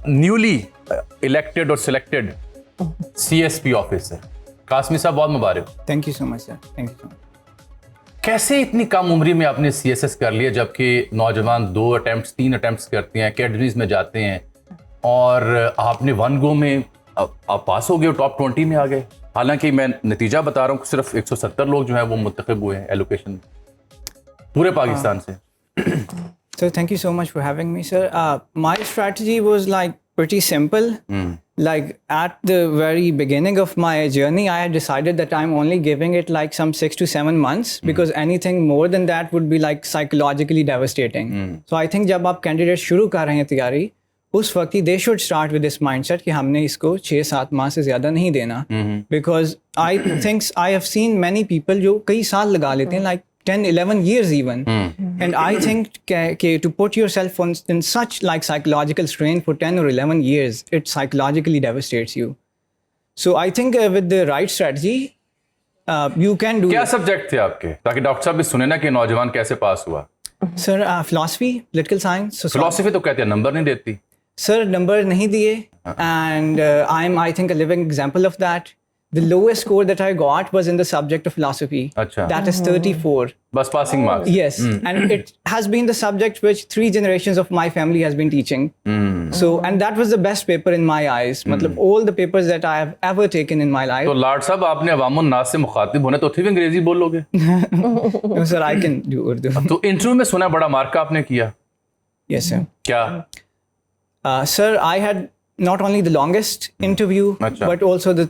Newly elected اور selected CSP officer Qasmi صاحب، بہت مبارک. Thank you so much sir, thank you so much. کیسے اتنی کم عمری میں آپ نے CSS کر لیا، جبکہ نوجوان 2 اٹیمپٹس 3 اٹیمپٹس کرتے ہیں، اکیڈمیز میں جاتے ہیں، اور آپ نے 1 گو میں آپ پاس ہو گئے، ٹاپ 20 میں آ گئے. حالانکہ میں نتیجہ بتا رہا ہوں کہ صرف 170 لوگ جو ہیں وہ منتخب ہوئے ہیں ایلوکیشن پورے پاکستان سے. Sir, thank you so much for having me, sir. My strategy was like pretty simple. Like at the very beginning of my journey, I had decided that I'm only giving it like some 6 to 7 months because anything more than that would be like psychologically devastating. So I think جب آپ candidate شروع کر رہے ہیں تیاری، اس وقت ہی they should start with this mindset کہ ہم نے اس کو 6-7 ماہ سے زیادہ نہیں دینا. Because I think I have seen many people جو کئی سال لگا لیتے ہیں like 10-11 years even. And I think to put yourself in such like psychological strain for 10 or 11 years, it psychologically devastates you. So I think with the right strategy, you can do. کیا subject تھے آپ کے، تاکہ doctor صاحب بھی سنیں نا کہ نوجوان کیسے پاس ہوا؟ Sir, philosophy, political science. Philosophy تو کہتے ہیں نمبر نہیں دیتی. Sir, نمبر نہیں دیے, and I'm I think a living example of that. The lowest score that I got was in the subject of philosophy. اچھا. That is 34. بس passing marks. Yes, and it has been the subject which 3 generations of my family has been teaching. So, and that was the best paper in my eyes. مطلب all the papers that I have ever taken in my life. تو لاڈ صاحب آپ نے عوام الناس سے مخاطب ہونا تو بھی انگریزی بولو گے؟ No, sir, I can do Urdu. تو انٹرویو میں سنا بڑا مارکا آپ نے کیا. Yes, sir. کیا؟ Sir, I had not only the longest interview, but also the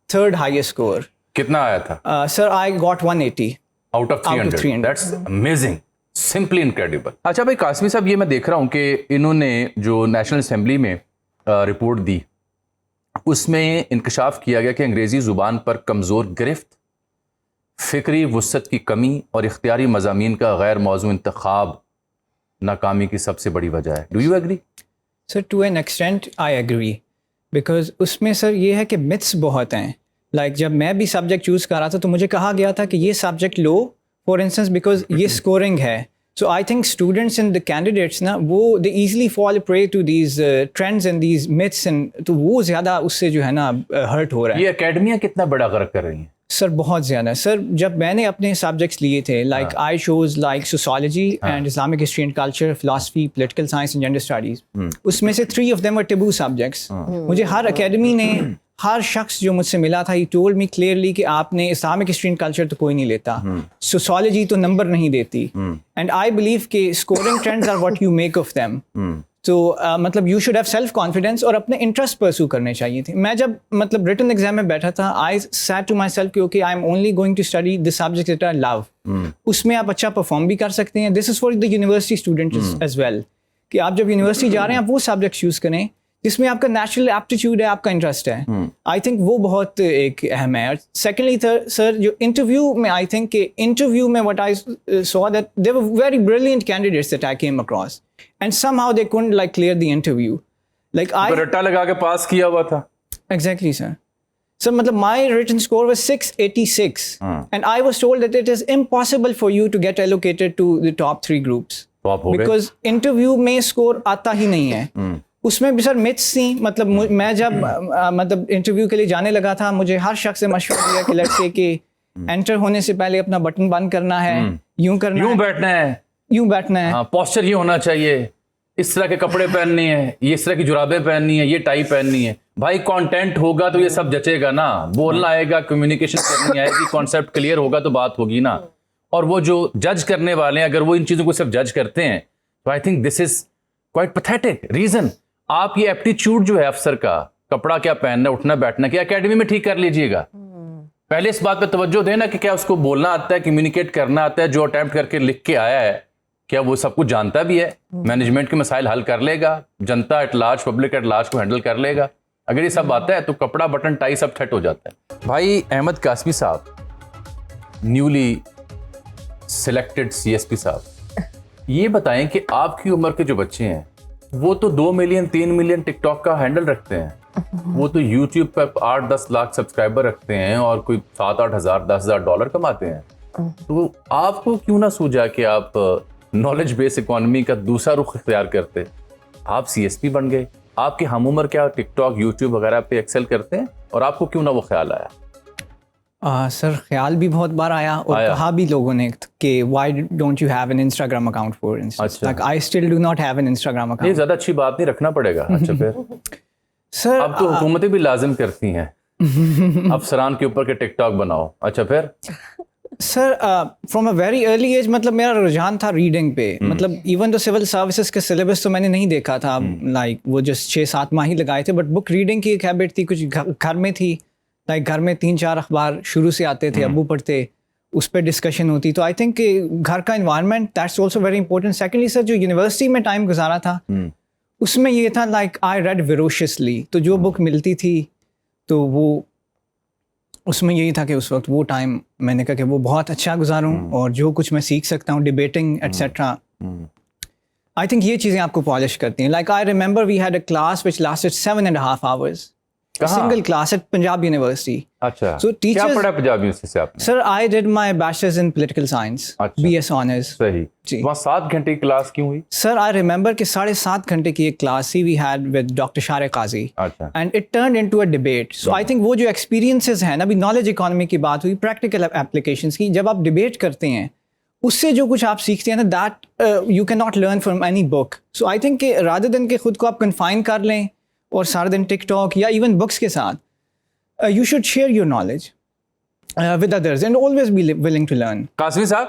3rd highest score. کتنا آیا تھا؟ Sir, I got 180. Out of 300. That's amazing. Simply incredible. اچھا بھائی قاسمی صاحب، یہ میں دیکھ رہا ہوں کہ انہوں نے جو نیشنل اسمبلی میں رپورٹ دی، اس میں انکشاف کیا گیا کہ انگریزی زبان پر کمزور گرفت، فکری وسعت کی کمی اور اختیاری مضامین کا غیر موضوع انتخاب ناکامی کی سب سے بڑی وجہ ہے. Do you agree? Sir, to an extent, I agree. Because اس میں سر یہ ہے کہ myths بہت ہیں. لائک جب میں بھی سبجیکٹ چوز کر رہا تھا تو مجھے کہا گیا تھا کہ یہ سبجیکٹ لو فار انسٹنس بیکاز یہ اسکورنگ ہے. So I think students and the candidates نا وہ they easily fall prey to these trends and these myths and تو وہ زیادہ اس سے جو ہے نا ہرٹ ہو رہا ہے. یہ اکیڈمیاں کتنا بڑا غرق کر رہی ہیں؟ سر بہت زیادہ. سر جب میں نے اپنے سبجیکٹس لیے تھے like I chose like sociology and Islamic history and culture, philosophy, political science and gender studies, اس میں سے 3 of them are taboo subjects. مجھے ہر اکیڈمی نے، ہر شخص جو مجھ سے ملا تھا ہی ٹولڈ می کلیئرلی کہ آپ نے اسلامک ہسٹری اینڈ کلچر تو کوئی نہیں لیتا، سوسالوجی تو نمبر نہیں دیتی. اینڈ آئی بلیو کہ scoring trends are what you make of them. تو مطلب you should have self confidence اور اپنے انٹرسٹ پرسو کرنے چاہیے تھے. میں جب مطلب ریٹن ایگزام میں بیٹھا تھا I set to myself کہ okay I am only going to study the subject that I love. اس میں آپ اچھا پرفارم بھی کر سکتے ہیں. This is for the university students as well کہ آپ جب یونیورسٹی جا رہے ہیں آپ وہ سبجیکٹ چوز کریں جس میں آپ کا نیچرل ایپٹیچیوڈ ہے، آپ کا انٹرسٹ ہے. آئی تھنک وہ بہت ایک اہم ہے. اور سیکنڈلی سر جو انٹرویو میں آئی تھنک کہ انٹرویو میں what I saw that they were very brilliant candidates that I came across and somehow they couldn't like clear the interview. Like I رٹا لگا کے پاس کیا ہوا تھا. Exactly sir. سر مطلب my written score was 686 and I was told that it is impossible for you to get allocated to the top 3 groups because interview میں score آتا ہی نہیں ہے. اس میں بھی سر میتھس تھیں. مطلب میں جب مطلب انٹرویو کے لیے جانے لگا تھا مجھے ہر شخص سے مشورہ دیا کہ لیٹس سے کہ انٹر ہونے سے پہلے اپنا بٹن بند کرنا ہے، یوں کرنا ہے، یوں بیٹھنا ہے، یوں بیٹھنا ہے، پوسچر یہ ہونا چاہیے، اس طرح کے کپڑے پہننے ہیں، یہ اس طرح کی جرابیں پہننی ہیں، یہ ٹائی پہننی ہے. بھائی کانٹینٹ ہوگا تو یہ سب جچے گا نا، بولنا آئے گا، کمیونیکیشن کرنی آئے گی، کانسیپٹ کلیئر ہوگا تو بات ہوگی نا. اور وہ جو جج کرنے والے ہیں اگر وہ ان چیزوں کو صرف جج کرتے ہیں تو I think this is quite pathetic reason. آپ یہ ایپٹیچیوڈ جو ہے افسر کا، کپڑا کیا پہننا، اٹھنا بیٹھنا، کیا اکیڈمی میں ٹھیک کر لیجئے گا. پہلے اس بات پہ توجہ دینا کہ کیا اس کو بولنا آتا ہے، کمیونیکیٹ کرنا آتا ہے، جو اٹیمپٹ کر کے لکھ کے آیا ہے کیا وہ سب کچھ جانتا بھی ہے، مینجمنٹ کے مسائل حل کر لے گا، جنتا at large, public at large کو ہینڈل کر لے گا. اگر یہ سب آتا ہے تو کپڑا بٹن ٹائی سب سیٹ ہو جاتا ہے. بھائی احمد قاسمی صاحب، نیولی سلیکٹڈ CSP صاحب، یہ بتائیں کہ آپ کی عمر کے جو بچے ہیں وہ تو 2 ملین 3 ملین ٹک ٹاک کا ہینڈل رکھتے ہیں، وہ تو یوٹیوب پہ 8-10 لاکھ سبسکرائبر رکھتے ہیں اور کوئی 7-8 ہزار $10,000 کماتے ہیں. تو آپ کو کیوں نہ سوچا کہ آپ نالج بیس اکانومی کا دوسرا رخ اختیار کرتے، آپ CSP بن گئے، آپ کے ہم عمر کیا ٹک ٹاک یوٹیوب وغیرہ پہ ایکسل کرتے ہیں, اور آپ کو کیوں نہ وہ خیال آیا؟ سر خیال بھی بہت بار آیا اور کہا بھی لوگوں نے کہ why don't you have an Instagram account for instance, like I still do not have an Instagram یہ اکاؤنٹ. زیادہ اچھی بات نہیں, رکھنا پڑے گا. اچھا پھر سر اب تو حکومتیں بھی لازم کرتی ہیں افسران کے اوپر کے ٹک ٹاک بناؤ. اچھا پھر sir from a very early age مطلب میرا رجحان تھا ریڈنگ پہ. مطلب ایون تو سول سروسز کا سلیبس تو میں نے نہیں دیکھا تھا, لائک وہ جس 6-7 ماہ ہی لگائے تھے, بٹ بک ریڈنگ کی ایک ہیبٹ تھی, کچھ گھر میں تھی. لائک گھر میں 3-4 اخبار شروع سے آتے تھے, ابو پڑھتے, اس پہ ڈسکشن ہوتی. تو آئی تھنک کہ گھر کا environment that's also very important. Secondly sir جو یونیورسٹی میں ٹائم گزارا تھا اس میں یہ تھا لائک آئی ریڈ ویروشیسلی, تو جو بک ملتی تھی تو وہ اس میں یہی تھا کہ اس وقت وہ ٹائم میں نے کہا کہ وہ بہت اچھا گزاروں, اور جو کچھ میں سیکھ سکتا ہوں ڈیبیٹنگ ایٹسیٹرا, آئی تھنک یہ چیزیں آپ کو پالش کرتی ہیں. Like I remember we had a class which lasted 7.5 hours, single class at Punjab university. اچھا So کیا teachers, پڑھا پنجاب یونیورسٹی سے آپ نے؟ sir I did my bachelor's in political science, BS honors. صحیح. جی وہاں 7 گھنٹے کی کلاس کیوں ہوئی؟ سر آئی ریمبر کہ 7.5 گھنٹے کی ایک کلاس ہی we had with doctor Shariq Qazi, اچھا and it turned into a debate. So I think وہ جو ایکسپیرینسز ہیں نا, ابھی نالج اکانومی کی بات ہوئی, پریکٹیکل اپلیکیشنس کی, جب آپ ڈبیٹ کرتے ہیں اس سے جو کچھ آپ سیکھتے ہیں نا, that you can not learn from any book. So I think کہ رادر دین کہ خود کو آپ کنفائن کر لیں اور سارا دن ٹک ٹاک یا ایون بکس کے ساتھ, you should share your knowledge with others and always be willing to learn. Qasmi صاحب,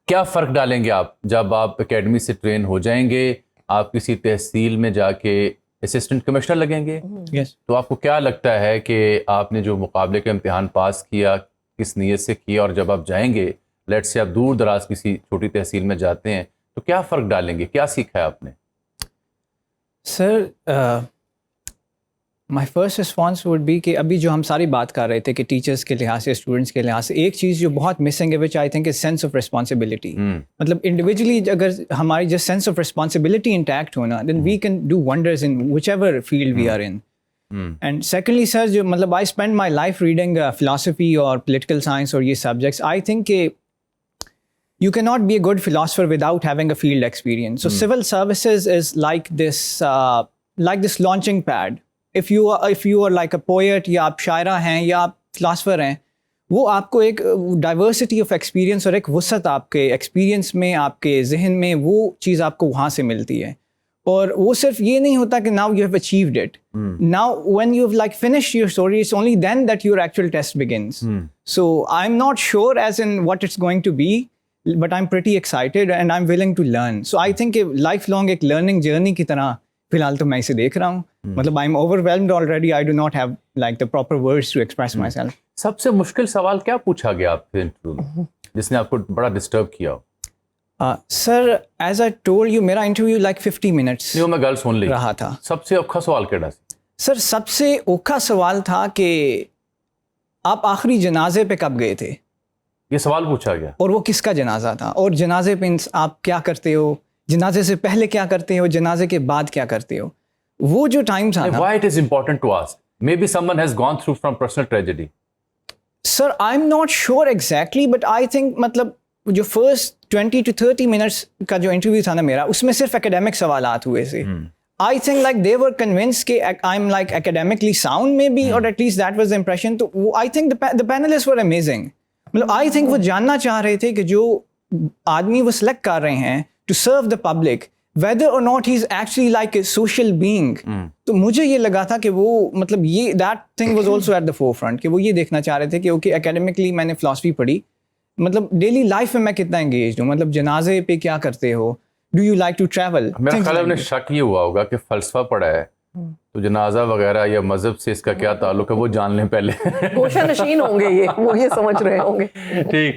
کیا فرق ڈالیں گے آپ جب آپ اکیڈمی سے ٹرین ہو جائیں گے, آپ کسی تحصیل میں جا کے اسسٹنٹ کمشنر لگیں گے؟ Yes. تو آپ کو کیا لگتا ہے کہ آپ نے جو مقابلے کا امتحان پاس کیا کس نیت سے کیا, اور جب آپ جائیں گے لیٹ سے آپ دور دراز کسی چھوٹی تحصیل میں جاتے ہیں تو کیا فرق ڈالیں گے, کیا سیکھا ہے آپ نے؟ Sir my first response would be کہ ابھی جو ہم ساری بات کر رہے تھے کہ ٹیچرس کے لحاظ سے, اسٹوڈنٹس کے لحاظ سے, ایک چیز جو بہت مسنگ ہے which I think is sense of responsibility. مطلب انڈیویجولی اگر ہماری جو سینس آف ریسپانسبلٹی انٹیکٹ ہونا, then we can do wonders in whichever field we are in. And secondly sir جو مطلب I spend my life reading philosophy اور political science اور یہ سبجیکٹس. آئی تھنک کہ you cannot be a good philosopher without having a field experience. So civil services is like this launching pad. If you are like a poet یا آپ شاعرہ ہیں یا آپ philosopher ہیں, وہ آپ کو ایک ڈائیورسٹی آف ایکسپیرینس اور ایک وسعت آپ کے ایکسپیرینس میں, آپ کے ذہن میں وہ چیز آپ کو وہاں سے ملتی ہے. اور وہ صرف یہ نہیں ہوتا کہ now you have achieved it. Now when you have like finished your story, it's only then that your actual test begins. So I'm not sure as in what it's going to be, but I'm pretty excited and I'm willing to learn. So I think a lifelong ایک learning journey کی طرح فی الحال تو میں اسے دیکھ رہا ہوں. مطلب I'm overwhelmed already. I do not have like the proper words to express myself. سب سے مشکل سوال کیا پوچھا گیا آپ کے انٹرویو میں جس نے آپ کو بڑا ڈسٹرب کیا ہو؟ سر ایز آئی ٹولڈ یو میرا انٹرویو لائک 50 minutes نہیں, میں گل سن لی رہا تھا. سب سے اوکھا سوال کیڑا سی؟ سر سب سے اوکھا سوال تھا کہ آپ آخری جنازے پہ کب گئے تھے. یہ سوال پوچھا گیا. اور وہ کس کا جنازہ تھا, اور جنازے پہ آپ کیا کرتے ہو, جنازے سے پہلے کیا کرتے ہو, جنازے کے بعد کیا کرتے ہو. وہ جو ٹائم تھا نا, why it is important to ask? Maybe someone has gone through from personal tragedy. Sir, I'm not sure exactly, but I think مطلب جو first 20 to 30 minutes کا جو انٹرویو تھا نا میرا, اس میں صرف academic سوالات ہوئے سے. I think like they were convinced کہ I'm like academically sound maybe, or at least that was the impression. تو I think the panelists were amazing. مطلب I think وہ جاننا چاہ رہے تھے کہ جو آدمی وہ سلیکٹ کر رہے ہیں to serve the public, whether or not he is actually like a social being. تو مجھے یہ لگا تھا کہ وہ مطلب یہ that thing was also at the forefront, کہ وہ یہ دیکھنا چاہ رہے تھے کہ اوکے academically میں نے philosophy پڑھی, مطلب ڈیلی لائف میں میں کتنا انگیجڈ ہوں, مطلب جنازے پہ کیا کرتے ہو, do you like to travel. میرا خیال ہے انہیں شک یہ ہوا ہوگا کہ فلسفہ پڑھا ہے تو جنازہ وغیرہ یا مذہب سے اس کا کیا تعلق ہے وہ جان لیں پہلے. گوشہ نشین ہوں گے یہ, وہ یہ سمجھ رہے ہوں گے. ٹھیک.